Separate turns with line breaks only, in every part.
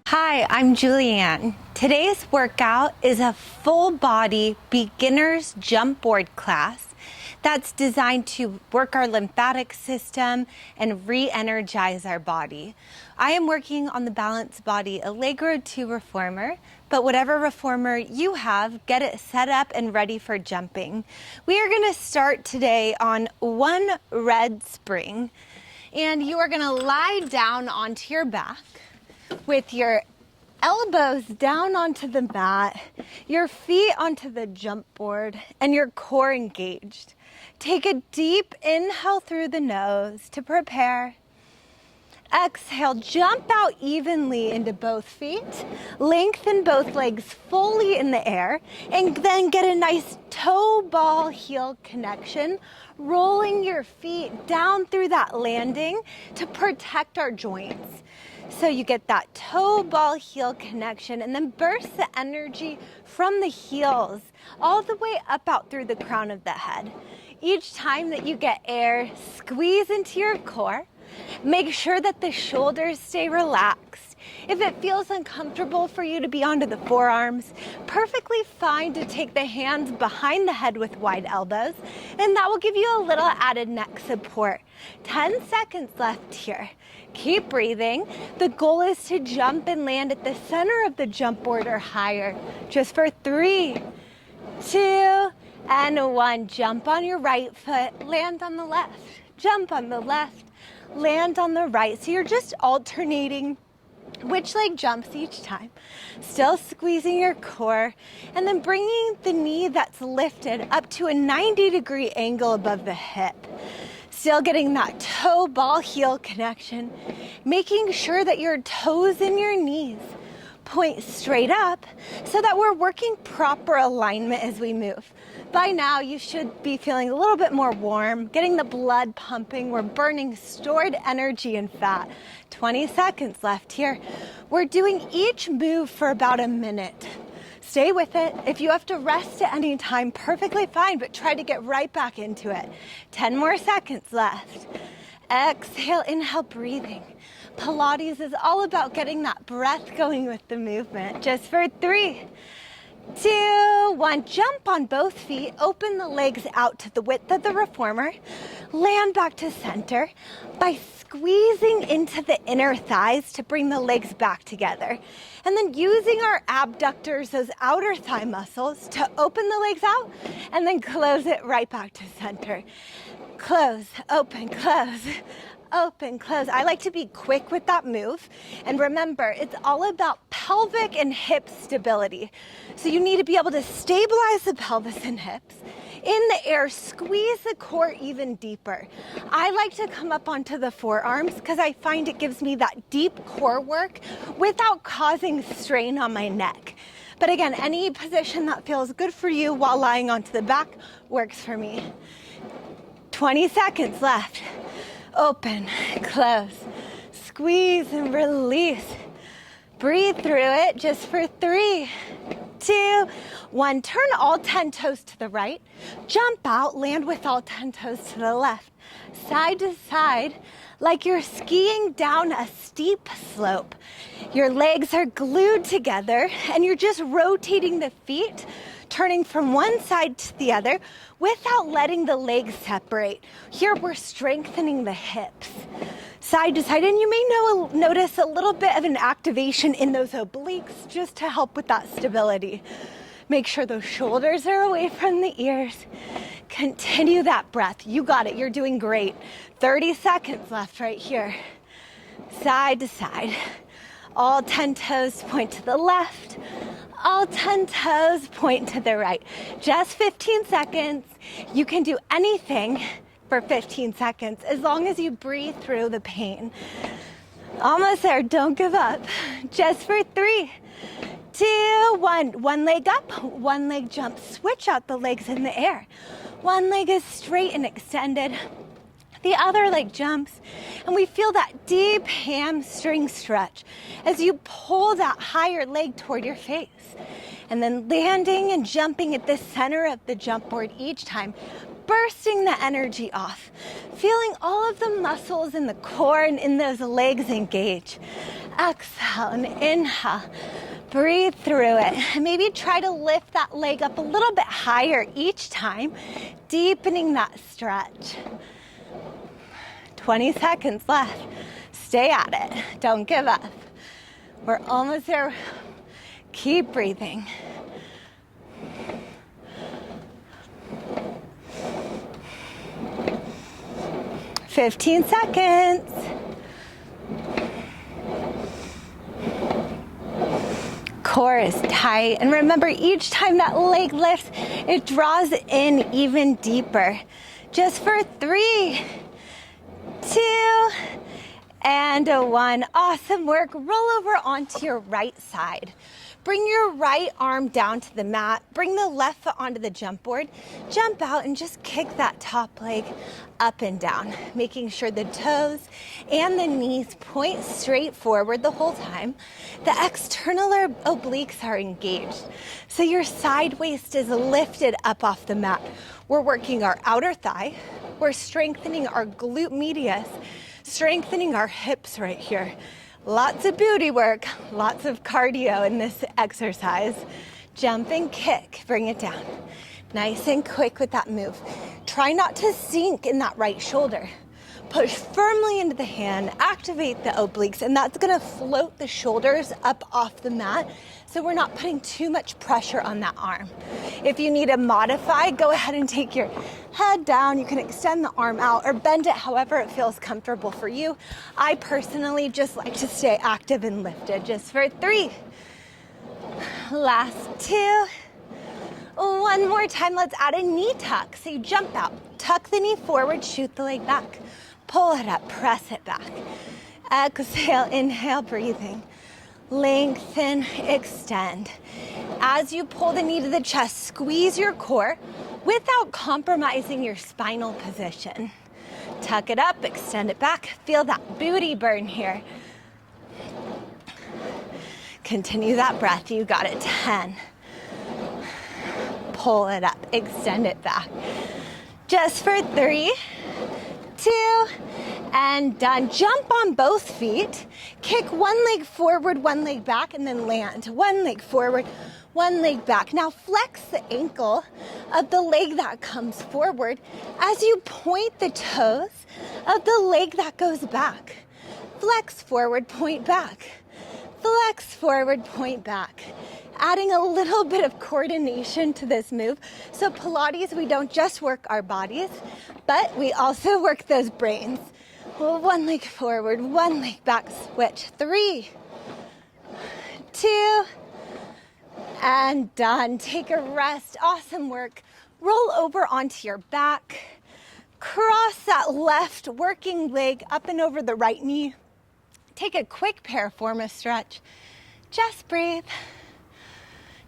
Hi, I'm Julianne. Today's workout is a full body beginner's jump board class that's designed to work our lymphatic system and re-energize our body. I am working on the Balanced Body Allegro 2 reformer, but whatever reformer you have, get it set up and ready for jumping. We are going to start today on one red spring, and you are going to lie down onto your back with your elbows down onto the mat, your feet onto the jump board, and your core engaged. Take a deep inhale through the nose to prepare. Exhale, jump out evenly into both feet, lengthen both legs fully in the air, and then get a nice toe ball heel connection, rolling your feet down through that landing to protect our joints. So you get that toe ball heel connection and then burst the energy from the heels all the way up out through the crown of the head. Each time that you get air, squeeze into your core. Make sure that the shoulders stay relaxed. If it feels uncomfortable for you to be onto the forearms, perfectly fine to take the hands behind the head with wide elbows, and that will give you a little added neck support. 10 seconds left here. Keep breathing. The goal is to jump and land at the center of the jump board or higher. Just for 3, 2, and 1. Jump on your right foot, land on the left. Jump on the left, land on the right. So you're just alternating which leg jumps each time. Still squeezing your core, and then bringing the knee that's lifted up to a 90-degree angle above the hip. Still getting that toe ball heel connection, making sure that your toes and your knees point straight up so that we're working proper alignment as we move. By now, you should be feeling a little bit more warm, getting the blood pumping. We're burning stored energy and fat. 20 seconds left here. We're doing each move for about a minute. Stay with it. If you have to rest at any time, perfectly fine, but try to get right back into it. 10 more seconds left. Exhale, inhale, breathing. Pilates is all about getting that breath going with the movement. Just for 3, 2, 1. Jump on both feet. Open the legs out to the width of the reformer. Land back to center by squeezing into the inner thighs to bring the legs back together. And then using our abductors, those outer thigh muscles, to open the legs out and then close it right back to center. Close, open, close. Open, close. I like to be quick with that move. And remember, it's all about pelvic and hip stability. So you need to be able to stabilize the pelvis and hips. In the air, squeeze the core even deeper. I like to come up onto the forearms because I find it gives me that deep core work without causing strain on my neck. But again, any position that feels good for you while lying onto the back works for me. 20 seconds left. Open, close, squeeze and release. Breathe through it just for 3, 2, 1. Turn all 10 toes to the right. Jump out, land with all 10 toes to the left. Side to side, like you're skiing down a steep slope. Your legs are glued together and you're just rotating the feet, turning from one side to the other without letting the legs separate. Here we're strengthening the hips. Side to side, and you may notice a little bit of an activation in those obliques just to help with that stability. Make sure those shoulders are away from the ears. Continue that breath. You got it. You're doing great. 30 seconds left right here. Side to side. All 10 toes point to the left. All 10 toes point to the right. Just 15 seconds. You can do anything for 15 seconds as long as you breathe through the pain. Almost there. Don't give up. Just for 3, 2, 1. One leg up, one leg jump. Switch out the legs in the air. One leg is straight and extended. The other leg jumps, and we feel that deep hamstring stretch as you pull that higher leg toward your face. and then landing and jumping at the center of the jump board each time, bursting the energy off, feeling all of the muscles in the core and in those legs engage. Exhale and inhale. Breathe through it. And maybe try to lift that leg up a little bit higher each time, deepening that stretch. 20 seconds left. Stay at it. Don't give up. We're almost there. Keep breathing. "15 seconds. Core is tight. And remember, each time that leg lifts, it draws in even deeper. Just for 3, 2, and 1. Awesome work. Roll over onto your right side. Bring your right arm down to the mat. Bring the left foot onto the jump board. Jump out and just kick that top leg up and down, making sure the toes and the knees point straight forward the whole time. The external obliques are engaged, so your side waist is lifted up off the mat. We're working our outer thigh. We're strengthening our glute medius, strengthening our hips right here. Lots of booty work, lots of cardio in this exercise. Jump and kick, bring it down. Nice and quick with that move. Try not to sink in that right shoulder. Push firmly into the hand, activate the obliques, and that's gonna float the shoulders up off the mat so we're not putting too much pressure on that arm. If you need to modify, go ahead and take your head down. You can extend the arm out or bend it however it feels comfortable for you. I personally just like to stay active and lifted. Just for 3. Last 2. One more time, let's add a knee tuck. So you jump out, tuck the knee forward, shoot the leg back. Pull it up, press it back. Exhale, inhale, breathing. Lengthen, extend. As you pull the knee to the chest, squeeze your core without compromising your spinal position. Tuck it up, extend it back. Feel that booty burn here. Continue that breath, you got it. 10. Pull it up, extend it back. Just for 3, 2, and done. Jump on both feet. Kick one leg forward, one leg back, and then land. One leg forward, one leg back. Now flex the ankle of the leg that comes forward as you point the toes of the leg that goes back. Flex forward, point back. Flex forward, point back. Adding a little bit of coordination to this move. So Pilates, we don't just work our bodies, but we also work those brains. One leg forward, one leg back, switch. 3, 2, and done. Take a rest. Awesome work. Roll over onto your back. Cross that left working leg up and over the right knee. Take a quick piriformis stretch. Just breathe.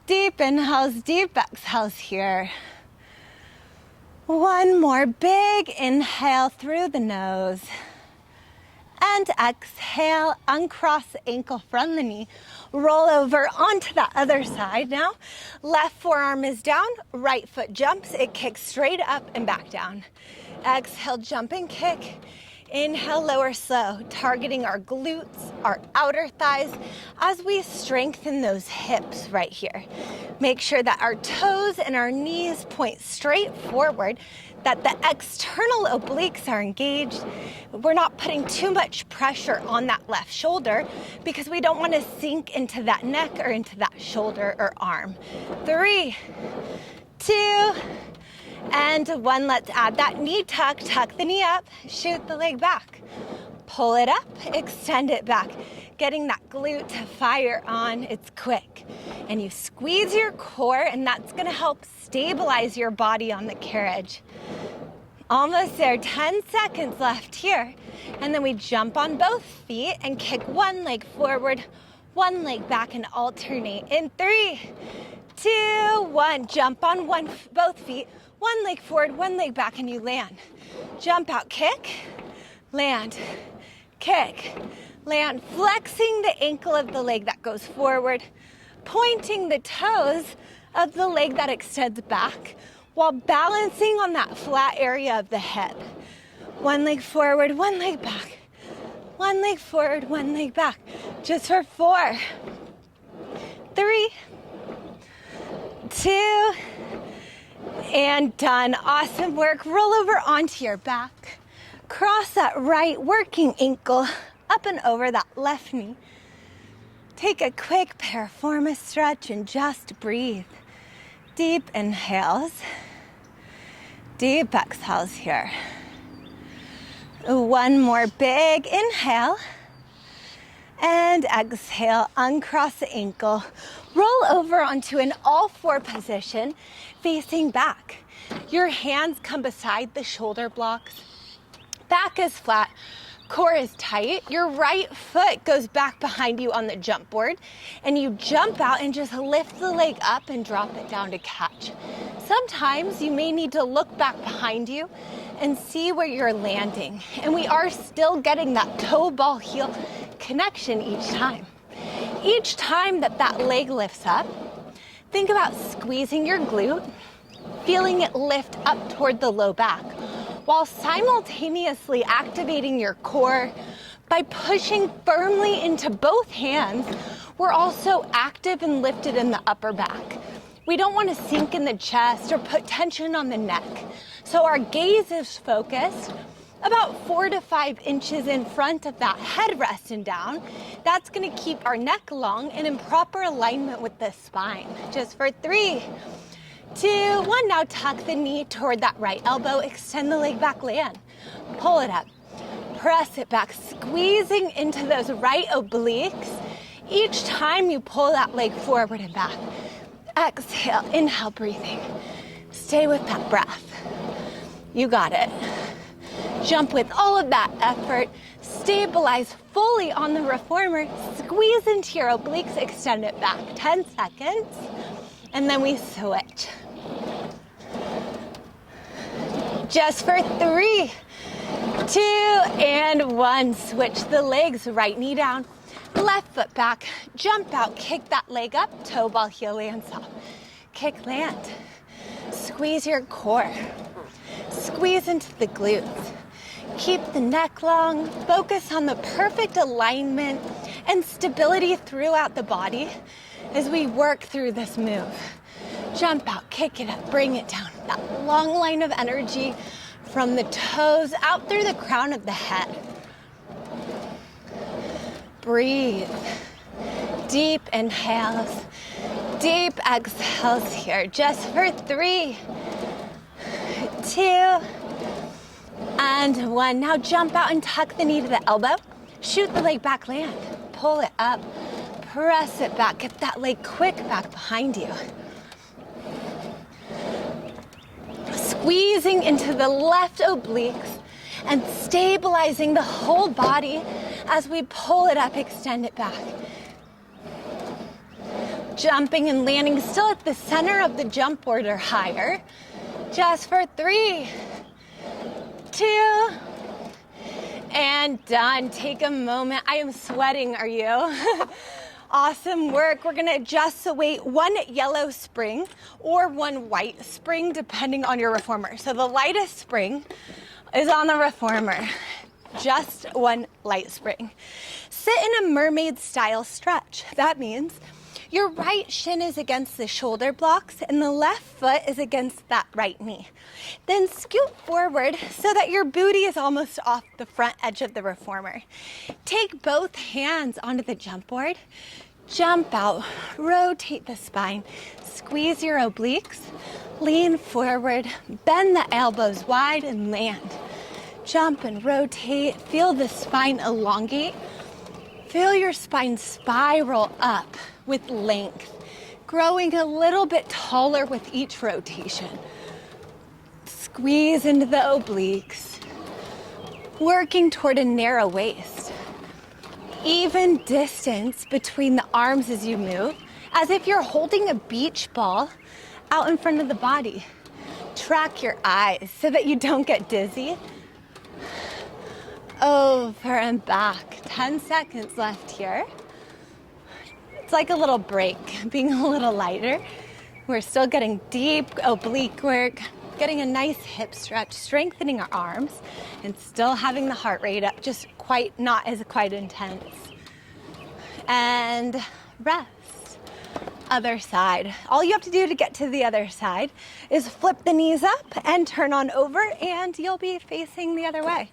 Deep inhales, deep exhales here. One more big inhale through the nose. And exhale, uncross the ankle from the knee. Roll over onto the other side now. Left forearm is down, right foot jumps. It kicks straight up and back down. Exhale, jump and kick. Inhale, lower slow, targeting our glutes, our outer thighs as we strengthen those hips right here. Make sure that our toes and our knees point straight forward, that the external obliques are engaged. We're not putting too much pressure on that left shoulder because we don't want to sink into that neck or into that shoulder or arm. 3, 2, and 1. Let's add that knee tuck. Tuck the knee up, shoot the leg back. Pull it up, extend it back. Getting that glute to fire on, it's quick. And you squeeze your core, and that's gonna help stabilize your body on the carriage. Almost there, 10 seconds left here. And then we jump on both feet and kick one leg forward, one leg back, and alternate. In 3, 2, 1. Jump on both feet, one leg forward, one leg back, and you land. Jump out, kick, land, kick, land. Flexing the ankle of the leg that goes forward, pointing the toes of the leg that extends back while balancing on that flat area of the hip. One leg forward, one leg back. One leg forward, one leg back. Just for 4, 3, 2, and done. Awesome work. Roll over onto your back. Cross that right working ankle up and over that left knee. Take a quick piriformis stretch and just breathe. Deep inhales. Deep exhales here. One more big inhale. And exhale, uncross the ankle. Roll over onto an all-4 position, facing back. Your hands come beside the shoulder blocks. Back is flat, core is tight. Your right foot goes back behind you on the jump board, and you jump out and just lift the leg up and drop it down to catch. Sometimes you may need to look back behind you and see where you're landing. And we are still getting that toe ball heel connection each time. Each time that leg lifts up, think about squeezing your glute, feeling it lift up toward the low back, while simultaneously activating your core by pushing firmly into both hands. We're also active and lifted in the upper back. We don't want to sink in the chest or put tension on the neck. So our gaze is focused about 4 to 5 inches in front of that head resting down. That's going to keep our neck long and in proper alignment with the spine. Just for 3, 2, 1. Now tuck the knee toward that right elbow. Extend the leg back, land. Pull it up. Press it back, squeezing into those right obliques. Each time you pull that leg forward and back. Exhale, inhale, breathing. Stay with that breath. You got it. Jump with all of that effort. Stabilize fully on the reformer. Squeeze into your obliques, extend it back. 10 seconds. And then we switch. Just for 3, 2, and 1. Switch the legs. Right knee down. Left foot back. Jump out. Kick that leg up. Toe ball heel lands off. Kick, land. Squeeze your core. Squeeze into the glutes. Keep the neck long. Focus on the perfect alignment and stability throughout the body as we work through this move. Jump out, kick it up, bring it down. That long line of energy from the toes out through the crown of the head. Breathe. Deep inhales, deep exhales here. Just for 3, 2, and 1. Now jump out and tuck the knee to the elbow. Shoot the leg back, land. Pull it up. Press it back. Get that leg quick back behind you. Squeezing into the left obliques and stabilizing the whole body as we pull it up, extend it back. Jumping and landing still at the center of the jump board or higher. Just for 3, 2, and done. Take a moment. I am sweating, are you? Awesome work. We're gonna adjust the weight, 1 yellow spring or 1 white spring, depending on your reformer. So the lightest spring is on the reformer. Just 1 light spring. Sit in a mermaid style stretch. That means your right shin is against the shoulder blocks and the left foot is against that right knee. Then scoot forward so that your booty is almost off the front edge of the reformer. Take both hands onto the jump board. Jump out, rotate the spine, squeeze your obliques, lean forward, bend the elbows wide and land. Jump and rotate, feel the spine elongate. Feel your spine spiral up with length, growing a little bit taller with each rotation. Squeeze into the obliques, working toward a narrow waist. Even distance between the arms as you move, as if you're holding a beach ball out in front of the body. Track your eyes so that you don't get dizzy. Over and back. 10 seconds left here. It's like a little break, being a little lighter. We're still getting deep oblique work, getting a nice hip stretch, strengthening our arms, and still having the heart rate up, just not as quite intense. And rest. Other side. All you have to do to get to the other side is flip the knees up and turn on over, and you'll be facing the other way.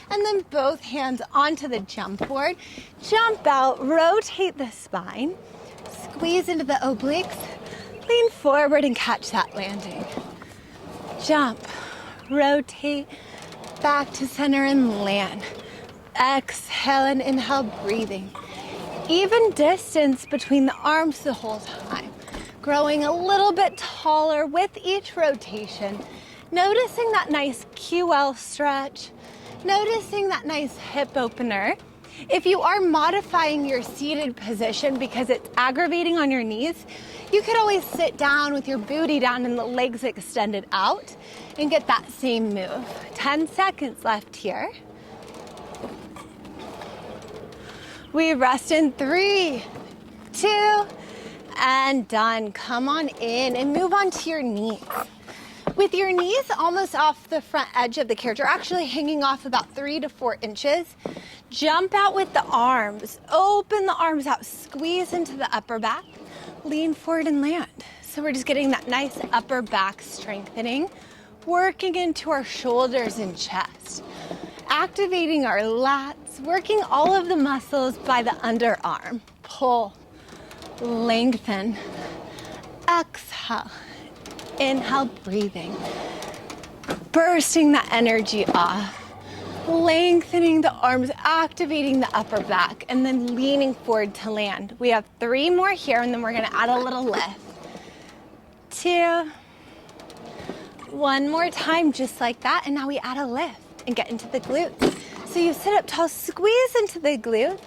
And then both hands onto the jump board. Jump out, rotate the spine, squeeze into the obliques, lean forward and catch that landing. Jump, rotate, back to center and land. Exhale and inhale, breathing. Even distance between the arms the whole time. Growing a little bit taller with each rotation. Noticing that nice QL stretch. Noticing that nice hip opener. If you are modifying your seated position because it's aggravating on your knees, you could always sit down with your booty down and the legs extended out and get that same move. 10 seconds left here. We rest in 3, 2, and done. Come on in and move on to your knees. With your knees almost off the front edge of the carriage, or actually hanging off about 3 to 4 inches, jump out with the arms. Open the arms out, squeeze into the upper back, lean forward and land. So we're just getting that nice upper back strengthening, working into our shoulders and chest, activating our lats, working all of the muscles by the underarm. Pull, lengthen, exhale. Inhale, breathing, bursting the energy off, lengthening the arms, activating the upper back, and then leaning forward to land. We have 3 more here, and then we're gonna add a little lift. 2, 1 more time, just like that, and now we add a lift and get into the glutes. So you sit up tall, squeeze into the glutes,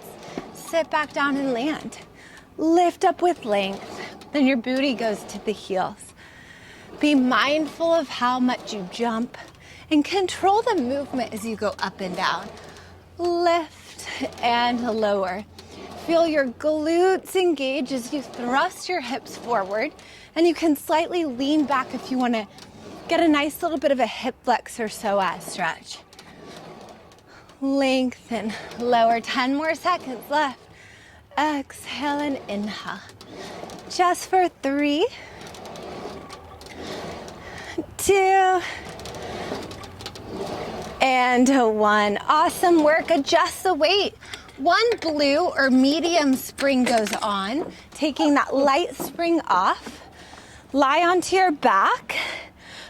sit back down and land. Lift up with length, then your booty goes to the heels. Be mindful of how much you jump and control the movement as you go up and down. Lift and lower. Feel your glutes engage as you thrust your hips forward, and you can slightly lean back if you want to get a nice little bit of a hip flex or psoas stretch. Lengthen, lower. 10 more seconds left. Exhale and inhale. Just for 3, 2, and 1. Awesome work. Adjust the weight. 1 blue or medium spring goes on, taking that light spring off. Lie onto your back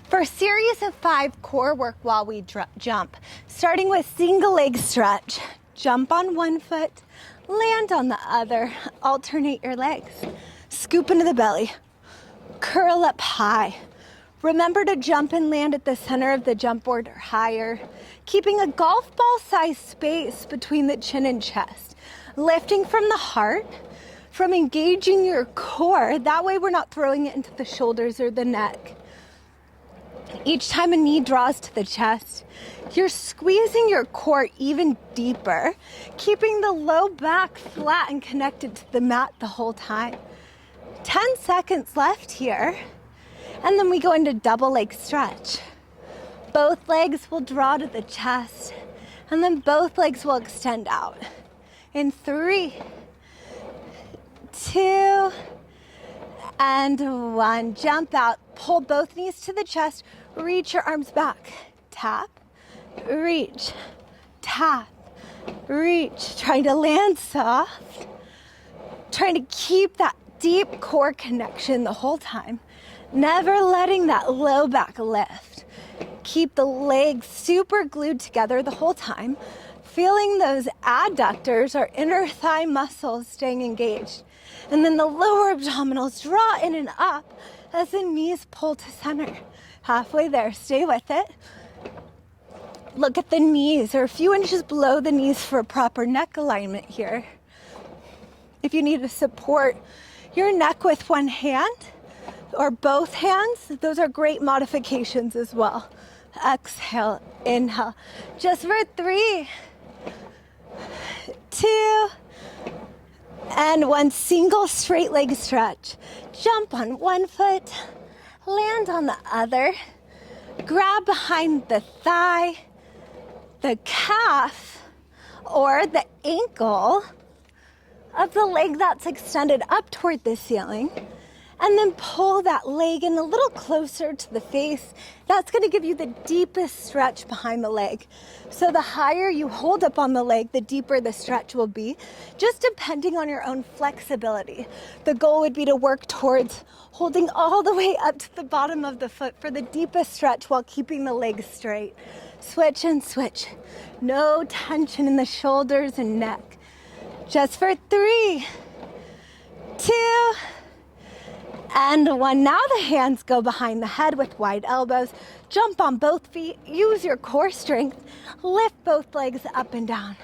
for a series of 5 core work while we jump. Starting with single leg stretch. Jump on one foot, land on the other. Alternate your legs. Scoop into the belly. Curl up high. Remember to jump and land at the center of the jump board or higher, keeping a golf ball size space between the chin and chest, lifting from the heart, from engaging your core. That way we're not throwing it into the shoulders or the neck. Each time a knee draws to the chest, you're squeezing your core even deeper, keeping the low back flat and connected to the mat the whole time. 10 seconds left here. And then we go into double leg stretch. Both legs will draw to the chest, and then both legs will extend out. In 3, 2, and 1. Jump out, pull both knees to the chest, reach your arms back. Tap, reach, tap, reach. Trying to land soft. Trying to keep that deep core connection the whole time. Never letting that low back lift. Keep the legs super glued together the whole time. Feeling those adductors or inner thigh muscles staying engaged. And then the lower abdominals draw in and up as the knees pull to center. Halfway there, stay with it. Look at the knees, or a few inches below the knees for a proper neck alignment here. If you need to support your neck with one hand, or both hands, those are great modifications as well. Exhale, inhale. Just for 3, 2, And one single straight leg stretch. Jump on one foot, land on the other, grab behind the thigh, the calf, or the ankle of the leg that's extended up toward the ceiling, and then pull that leg in a little closer to the face. That's going to give you the deepest stretch behind the leg. So the higher you hold up on the leg, the deeper the stretch will be, just depending on your own flexibility. The goal would be to work towards holding all the way up to the bottom of the foot for the deepest stretch while keeping the legs straight. Switch and switch. No tension in the shoulders and neck. Just for 3, 2, and 1. Now the hands go behind the head with wide elbows. Jump on both feet. Use your core strength. Lift both legs up and down.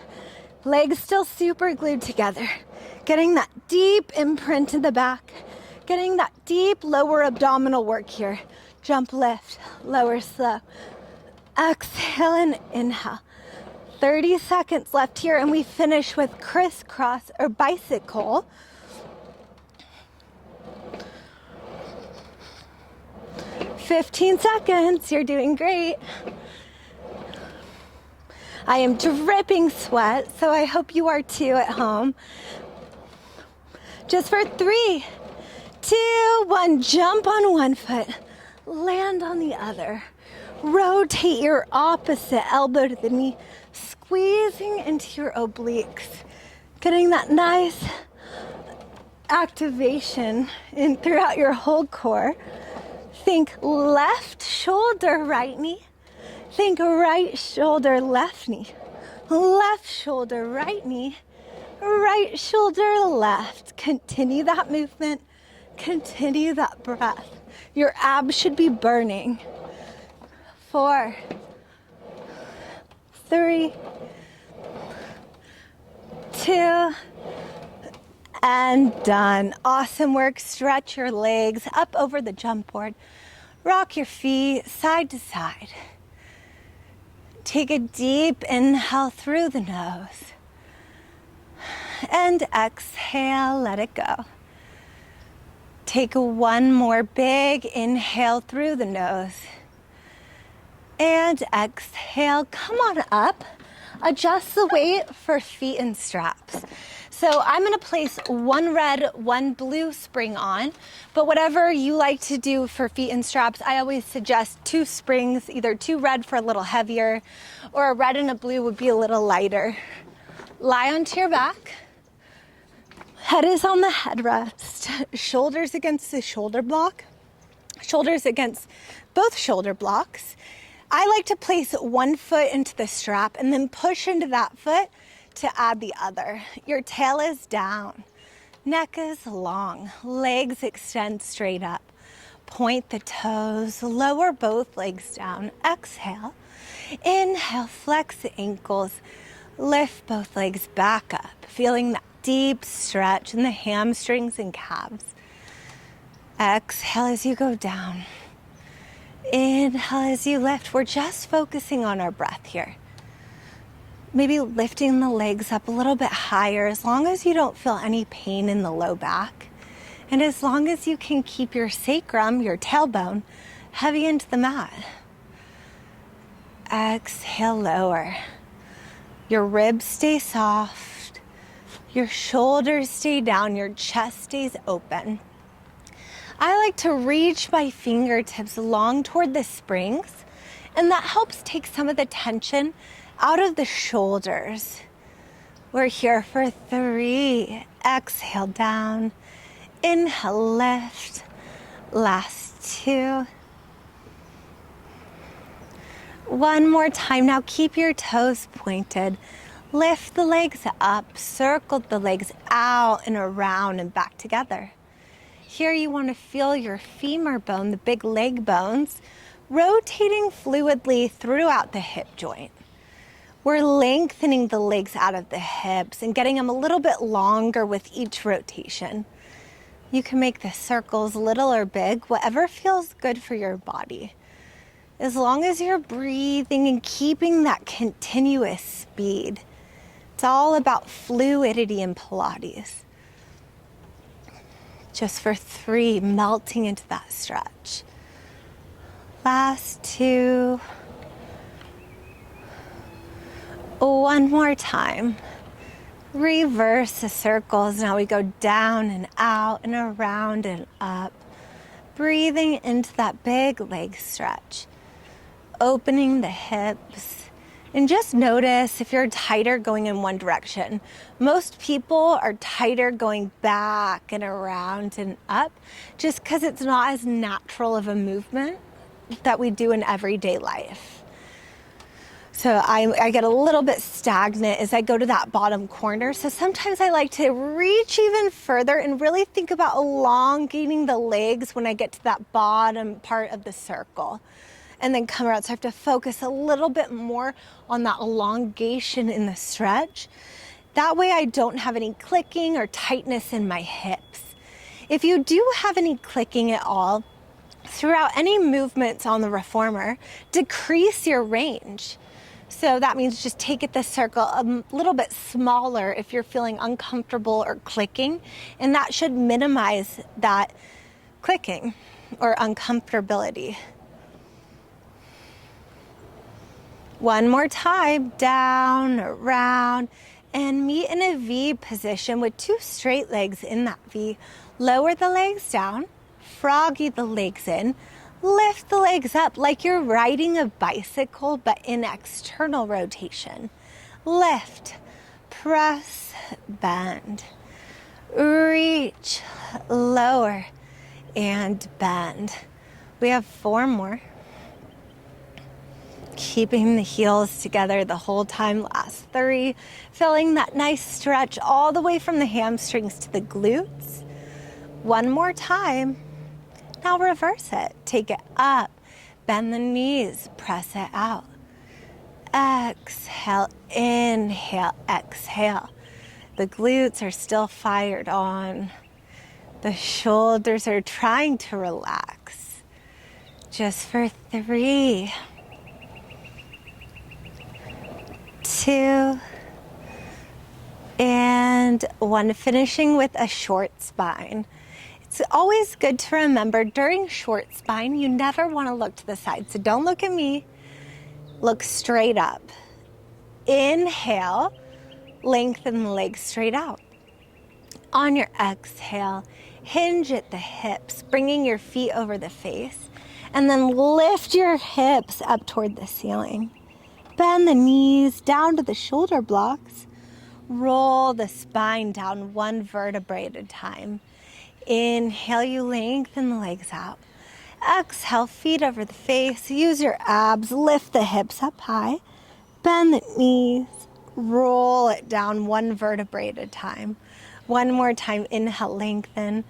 Legs still super glued together. Getting that deep imprint in the back. Getting that deep lower abdominal work here. Jump, lift, lower, slow. Exhale and inhale. 30 seconds left here, and we finish with crisscross or bicycle. "15 seconds, you're doing great. I am dripping sweat, so I hope you are too at home. Just for 3, 2, 1, jump on one foot, land on the other. Rotate your opposite elbow to the knee, squeezing into your obliques, getting that nice activation in throughout your whole core. Think left shoulder, right knee. Think right shoulder, left knee. Left shoulder, right knee. Right shoulder, left. Continue that movement. Continue that breath. Your abs should be burning. 4, 3, 2, and done. Awesome work. Stretch your legs up over the jump board. Rock your feet side to side. Take a deep inhale through the nose. And exhale, let it go. Take one more big inhale through the nose. And exhale, come on up. Adjust the weight for feet and straps. So I'm gonna place one red, one blue spring on, but whatever you like to do for feet and straps, I always suggest 2 springs, either 2 red for a little heavier, or a red and a blue would be a little lighter. Lie onto your back. Head is on the headrest, shoulders against the shoulder block, shoulders against both shoulder blocks. I like to place one foot into the strap and then push into that foot to add the other. Your tail is down, neck is long, legs extend straight up. Point the toes, lower both legs down. Exhale, inhale, flex the ankles, lift both legs back up, feeling that deep stretch in the hamstrings and calves. Exhale as you go down. Inhale as you lift. We're just focusing on our breath here. Maybe lifting the legs up a little bit higher, as long as you don't feel any pain in the low back. And as long as you can keep your sacrum, your tailbone, heavy into the mat. Exhale, lower. Your ribs stay soft. Your shoulders stay down. Your chest stays open. I like to reach my fingertips long toward the springs, and that helps take some of the tension out of the shoulders. We're here for 3. Exhale down. Inhale, lift. Last 2. One more time. Now keep your toes pointed. Lift the legs up. Circle the legs out and around and back together. Here you want to feel your femur bone, the big leg bones, rotating fluidly throughout the hip joint. We're lengthening the legs out of the hips and getting them a little bit longer with each rotation. You can make the circles little or big, whatever feels good for your body. As long as you're breathing and keeping that continuous speed. It's all about fluidity in Pilates. Just for 3, melting into that stretch. Last 2. One more time. Reverse the circles. Now we go down and out and around and up. Breathing into that big leg stretch. Opening the hips. And just notice if you're tighter going in one direction. Most people are tighter going back and around and up just because it's not as natural of a movement that we do in everyday life. So I get a little bit stagnant as I go to that bottom corner. So sometimes I like to reach even further and really think about elongating the legs when I get to that bottom part of the circle. And then come around. So I have to focus a little bit more on that elongation in the stretch. That way I don't have any clicking or tightness in my hips. If you do have any clicking at all, throughout any movements on the reformer, decrease your range. So that means just take it the circle a little bit smaller if you're feeling uncomfortable or clicking, and that should minimize that clicking or uncomfortability. One more time, down, around, and meet in a V position with 2 straight legs in that V. Lower the legs down, froggy the legs in, lift the legs up like you're riding a bicycle but in external rotation. Lift, press, bend, reach, lower, and bend. We have 4 more. Keeping the heels together the whole time. Last 3. Feeling that nice stretch all the way from the hamstrings to the glutes. One more time. Now reverse it. Take it up. Bend the knees. Press it out. Exhale. Inhale. Exhale. The glutes are still fired on. The shoulders are trying to relax. Just for 3. 2, and 1. Finishing with a short spine. It's always good to remember during short spine, you never want to look to the side. So don't look at me. Look straight up. Inhale, lengthen the legs straight out. On your exhale, hinge at the hips, bringing your feet over the face, and then lift your hips up toward the ceiling. Bend the knees down to the shoulder blocks. Roll the spine down 1 vertebrae at a time. Inhale, you lengthen the legs out. Exhale, feet over the face. Use your abs. Lift the hips up high. Bend the knees. Roll it down 1 vertebrae at a time. One more time. Inhale, lengthen.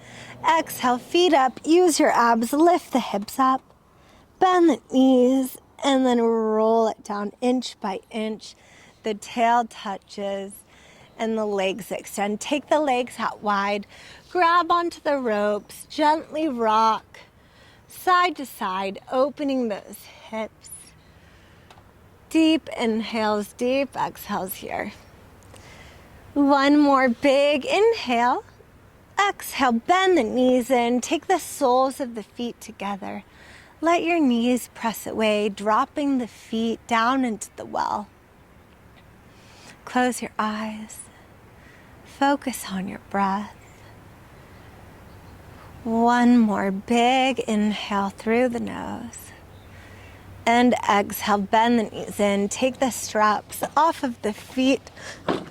Exhale, feet up. Use your abs. Lift the hips up. Bend the knees. And then roll it down inch by inch. The tail touches and the legs extend. Take the legs out wide. Grab onto the ropes. Gently rock side to side, opening those hips. Deep inhales, deep exhales here. One more big inhale. Exhale, bend the knees in. Take the soles of the feet together. Let your knees press away, dropping the feet down into the well. Close your eyes. Focus on your breath. One more big inhale through the nose. And exhale, bend the knees in. Take the straps off of the feet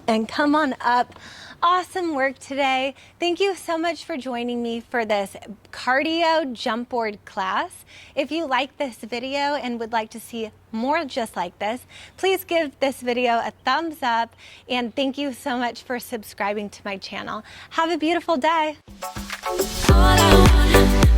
and come on up. Awesome work today. Thank you so much for joining me for this cardio jump board class. If you like this video and would like to see more just like this, please give this video a thumbs up, and thank you so much for subscribing to my channel. Have a beautiful day. All I wanna